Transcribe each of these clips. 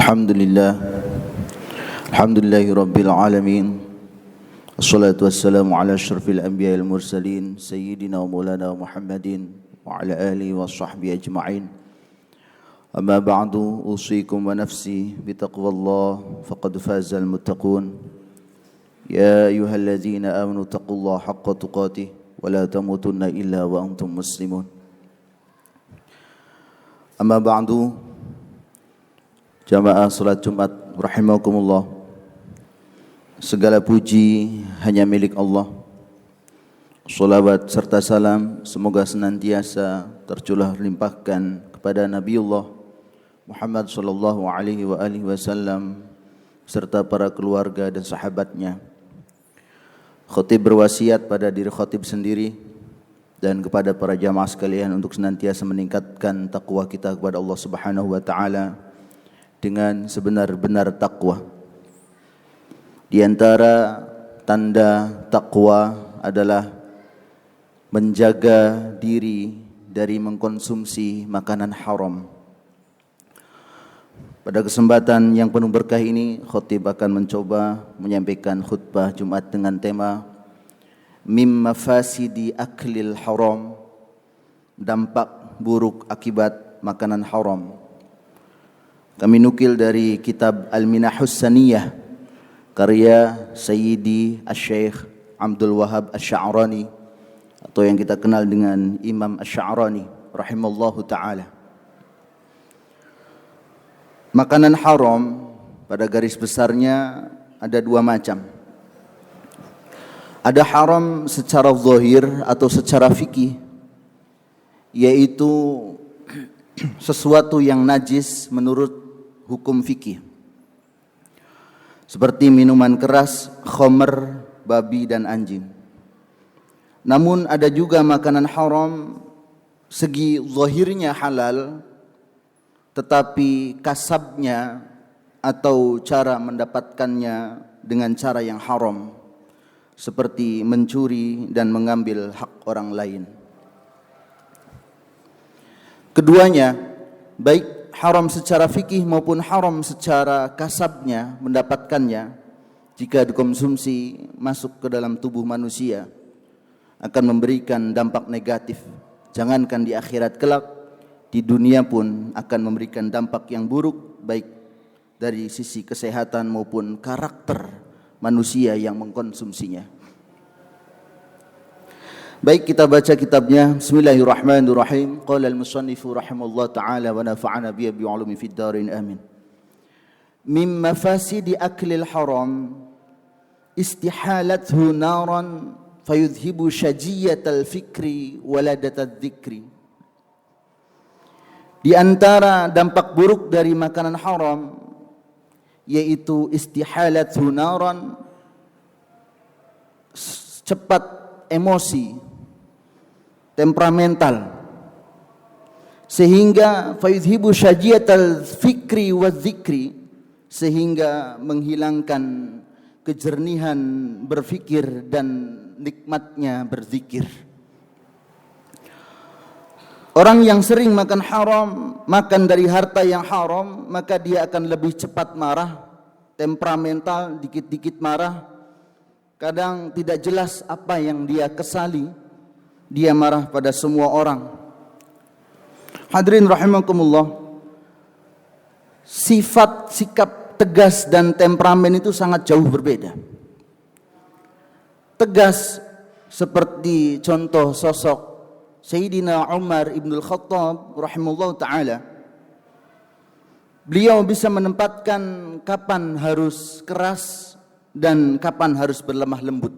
Alhamdulillah Alhamdulillahi Rabbil Alamin. Assalatu wassalamu ala asyrafil anbiya wal mursalin Sayyidina wa maulana Muhammadin wa ala alihi wa sahbihi ajma'in. Amma ba'du, usikum wa nafsi bitaqwallah faqad fazal muttaqun. Ya ayyuhalladzina amanu taqullaha haqqa tuqatih wa la tamutunna illa wa antum muslimun. Amma ba'du, jamaah salat Jumat rahimakumullah. Segala puji hanya milik Allah. Salawat serta salam semoga senantiasa tercurah limpahkan kepada Nabiullah Muhammad sallallahu alaihi wasallam serta para keluarga dan sahabatnya. Khatib berwasiat pada diri khatib sendiri dan kepada para jamaah sekalian untuk senantiasa meningkatkan takwa kita kepada Allah Subhanahu wa taala dengan sebenar-benar takwa. Di antara tanda takwa adalah menjaga diri dari mengkonsumsi makanan haram. Pada kesempatan yang penuh berkah ini, khatib akan mencoba menyampaikan khutbah Jumat dengan tema Mim mafasidi aklil haram, dampak buruk akibat makanan haram. Kami nukil dari kitab Al-Minahus Saniyah karya Sayyidi Asy-Syaikh Abdul Wahab Asy-Sya'rani atau yang kita kenal dengan Imam Asy-Sya'rani rahimallahu taala. Makanan haram pada garis besarnya ada dua macam. Ada haram secara zahir atau secara fikih, yaitu sesuatu yang najis menurut hukum fikih, seperti minuman keras, khamr, babi dan anjing. Namun ada juga makanan haram segi zahirnya halal, tetapi kasabnya atau cara mendapatkannya dengan cara yang haram, seperti mencuri dan mengambil hak orang lain. Keduanya, baik haram secara fikih maupun haram secara kasabnya mendapatkannya, jika dikonsumsi masuk ke dalam tubuh manusia akan memberikan dampak negatif. Jangankan di akhirat kelak, di dunia pun akan memberikan dampak yang buruk, baik dari sisi kesehatan maupun karakter manusia yang mengkonsumsinya. Baik, kita baca kitabnya. Bismillahirrahmanirrahim. Qala al-musannifu rahimallahu ta'ala wa nafa'ana bihi bi 'ulumi fid darin amin. Min mafasidi aklil haram istihalathu naran fayudhibu shajiyatal fikri waladatadz dzikri. Di antara dampak buruk dari makanan haram yaitu istihalathu naran, cepat emosi, temperamental, sehingga fayudhibu syajiatal fikri wa dzikri, sehingga menghilangkan kejernihan berfikir dan nikmatnya berzikir. Orang yang sering makan haram, makan dari harta yang haram, maka dia akan lebih cepat marah, temperamental, dikit-dikit marah, kadang tidak jelas apa yang dia kesali, dia marah pada semua orang. Hadirin rahimakumullah, sifat, sikap tegas dan temperamen itu sangat jauh berbeda. Tegas seperti contoh sosok Sayyidina Umar ibn al-Khattab rahimahullah ta'ala. Beliau bisa menempatkan kapan harus keras dan kapan harus berlemah lembut.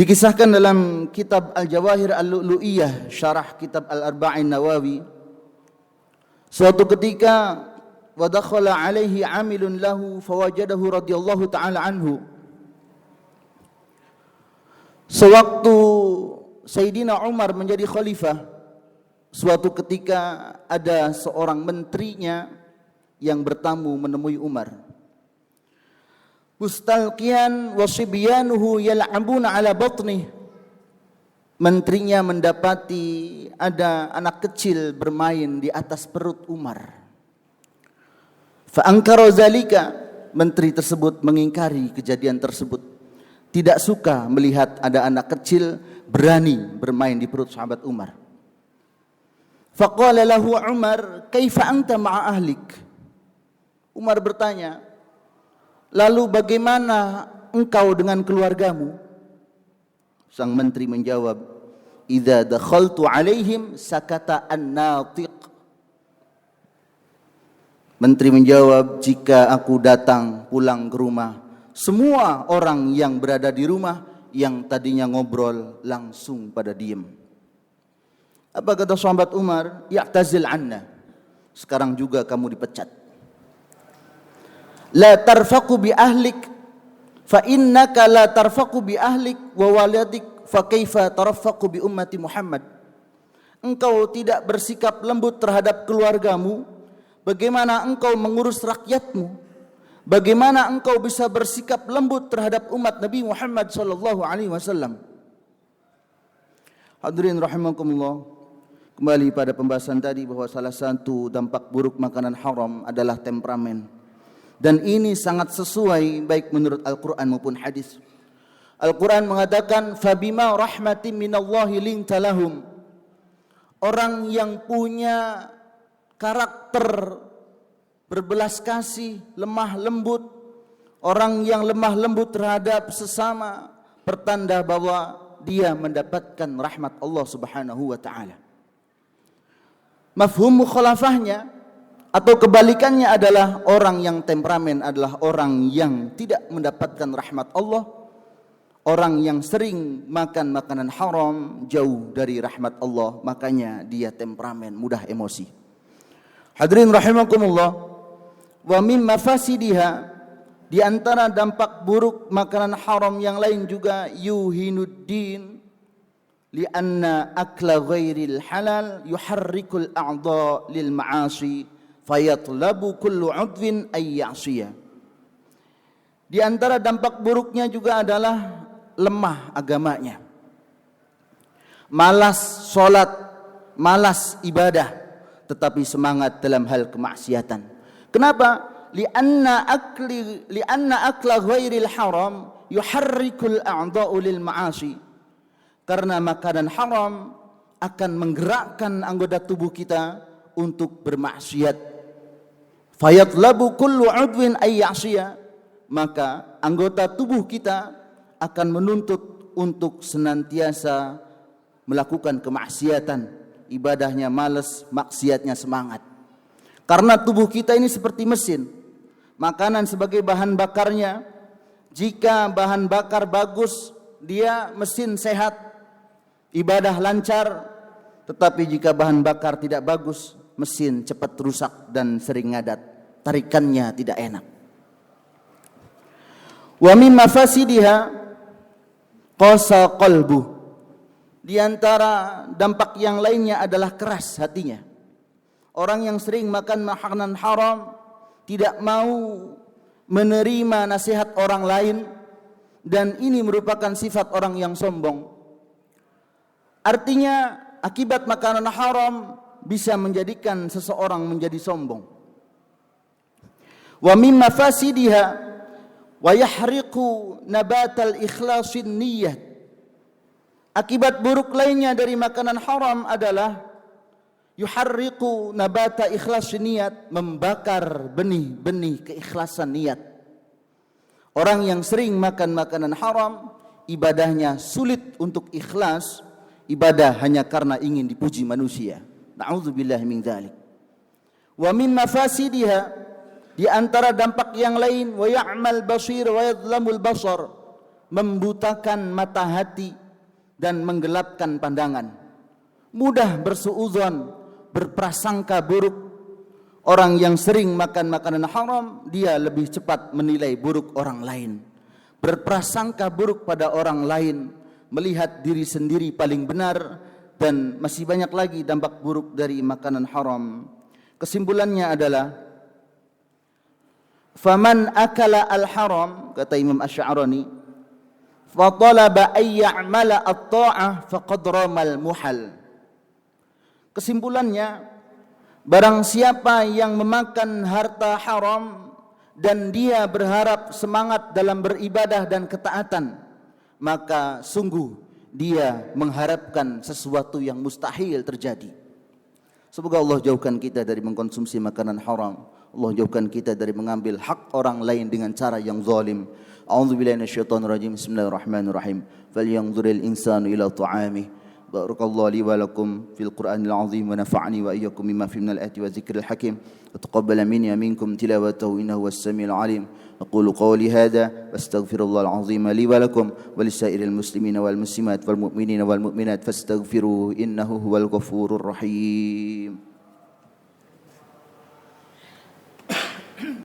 Dikisahkan dalam kitab Al-Jawahir Al-Lu'lu'iyah, syarah kitab Al-Arba'in Nawawi, suatu ketika wa dakhala alaihi amilun lahu fawajadahu radhiyallahu ta'ala anhu. Sewaktu Sayyidina Umar menjadi khalifah, suatu ketika ada seorang menterinya yang bertamu menemui Umar. Mustalqiyan wa sibyanuhu yal'abuna ala batnih. Menterinya mendapati ada anak kecil bermain di atas perut Umar. Fa ankara zalika, menteri tersebut mengingkari kejadian tersebut. Tidak suka melihat ada anak kecil berani bermain di perut sahabat Umar. Faqala lahu Umar, "Kaifa anta ma'a ahlik?" Umar bertanya, "Lalu bagaimana engkau dengan keluargamu?" Sang menteri menjawab, "Idza dakhaltu alaihim sakata an-natiq." Menteri menjawab, "Jika aku datang pulang ke rumah, semua orang yang berada di rumah yang tadinya ngobrol langsung pada diam." Apa kata sahabat Umar? "Ya'tazil anna." Sekarang juga kamu dipecat. "La tarfaqu bi ahlik fa innaka la tarfaqu bi ahlik wa waladik fa kaifa tarfaqu bi ummati Muhammad." Engkau tidak bersikap lembut terhadap keluargamu, bagaimana engkau mengurus rakyatmu? Bagaimana engkau bisa bersikap lembut terhadap umat Nabi Muhammad sallallahu alaihi wasallam? Hadirin rahimakumullah. Kembali pada pembahasan tadi bahwa salah satu dampak buruk makanan haram adalah temperamen. Dan ini sangat sesuai baik menurut Al-Quran maupun hadis. Al-Quran mengatakan, "Fabima rahmatin minallahi linta lahum." Orang yang punya karakter berbelas kasih, lemah lembut, orang yang lemah lembut terhadap sesama, pertanda bahwa dia mendapatkan rahmat Allah Subhanahu wa taala. Mafhum mukhalafahnya atau kebalikannya adalah orang yang temperamen adalah orang yang tidak mendapatkan rahmat Allah, orang yang sering makan makanan haram, jauh dari rahmat Allah, makanya dia temperamen, mudah emosi. Hadirin rahimakumullah, wa min mafasidiha, di antara dampak buruk makanan haram yang lain juga yuhinuddin, lianna akla ghairil halal yuharrikul a'dha lil ma'asi fayatlabu kullu 'udwin ay ya'siyah. Di antara dampak buruknya juga adalah lemah agamanya, malas salat, malas ibadah, tetapi semangat dalam hal kemaksiatan. Kenapa? Lianna akla ghairil haram yuharrikul a'dha'u lil ma'asi. Karena makanan haram akan menggerakkan anggota tubuh kita untuk bermaksiat. Fayatlabu kullu 'udwin ay ya'siyah, maka anggota tubuh kita akan menuntut untuk senantiasa melakukan kemaksiatan. Ibadahnya malas, maksiatnya semangat. Karena tubuh kita ini seperti mesin. Makanan sebagai bahan bakarnya, jika bahan bakar bagus, dia mesin sehat, ibadah lancar. Tetapi jika bahan bakar tidak bagus, mesin cepat rusak dan sering ngadat, tarikannya tidak enak. Wa min mafasidiha qasa qalbuh. Di antara dampak yang lainnya adalah keras hatinya. Orang yang sering makan makanan haram tidak mau menerima nasihat orang lain, dan ini merupakan sifat orang yang sombong. Artinya akibat makanan haram bisa menjadikan seseorang menjadi sombong. Wa min mafasidiha wa yahriqu nabatal ikhlasin niyyah. Akibat buruk lainnya dari makanan haram adalah yuharriqu nabata ikhlasin niat, membakar benih-benih keikhlasan niat. Orang yang sering makan makanan haram, ibadahnya sulit untuk ikhlas, ibadah hanya karena ingin dipuji manusia. Na'udzubillah min dzalik. Wa min mafasidiha, di antara dampak yang lain, wa ya'mal basir wa yadlamul basar, membutakan mata hati dan menggelapkan pandangan. Mudah bersuudzon, berprasangka buruk. Orang yang sering makan makanan haram, dia lebih cepat menilai buruk orang lain, berprasangka buruk pada orang lain, melihat diri sendiri paling benar, dan masih banyak lagi dampak buruk dari makanan haram. Kesimpulannya adalah faman akala al-haram, kata Imam Asy'arani, fa talaba ay ya'mala at-ta'ah faqad ramal muhal. Kesimpulannya, Barang siapa yang memakan harta haram dan dia berharap semangat dalam beribadah dan ketaatan, maka sungguh dia mengharapkan sesuatu yang mustahil terjadi. Semoga Allah jauhkan kita dari mengkonsumsi makanan haram. Allah jauhkan kita dari mengambil hak orang lain dengan cara yang zalim. A'udzubillahi minasyaitonirrajim. Bismillahirrahmanirrahim. Falyanzuril insanu ila ta'amih. Barakallahu li wa lakum fil Qur'anil azim wa nafa'ani wa iyyakum mimma fihi minal ayati wa dzikril hakim. Wa taqabbala minni wa minkum tilawatahu innahu was-sami'ul 'alim. Aqulu qawli hadha wastaghfirullahal azim li wa lakum wa lisairil muslimina wal muslimat wal mu'minina wal mu'minat fastaghfiruhu innahu huwal ghafurur rahim.